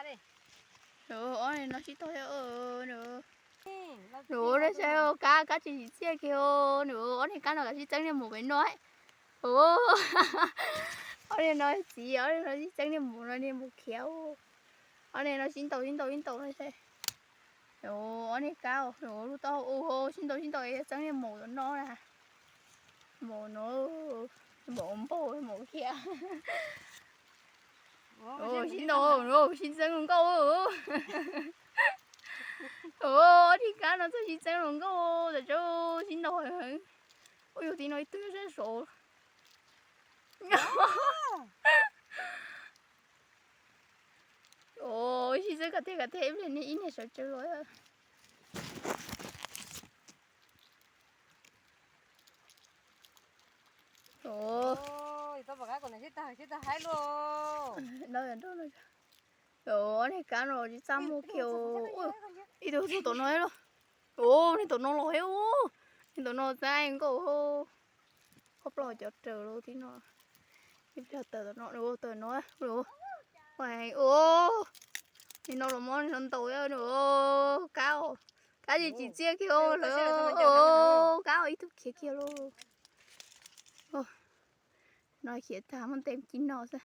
ra đi. Rồi này nó chỉ thôi nữa. Nó Rồi đấy sao cá chỉ chia kêu nữa này cá nó chỉ trắng lên một bên nói. Ồ. Ở đây nó chỉ ở đây nó chỉ trắng lên một nó lên một khéo. Ở đây nó xin tàu này xem. Rồi ở đây cao rồi lúc tao ô xin tàu trắng lên một nó nè. Một nó một bầu một kia. Ồ xin trắng luôn câu. Ồ thì cá nó chỉ trắng luôn câu rồi cho xin tàu hả? Ôi thì nói tôi rất sợ. Ồ, chị sẽ cả thế lên đi này sợ chơi rồi. Ồ, tao bảo cái con này chết ta hay luôn. đâu rồi. Ồ, này cá nó chỉ xăm một kiểu. Đi đâu tụi nó luôn. Ồ, này tụi nó lòi ô. Này tụi nó ra anh cô. Hộp lòi cho trời luôn thì nó. Đi theo tụi nó nữa, tụi nó. Wow, ô. Thì nó là món ăn tối nữa. Cao. Cá gì chỉ chia kêu nữa. Ô, cá ít thức kia luôn. Nói chuyện thả mình tem chín nó ra.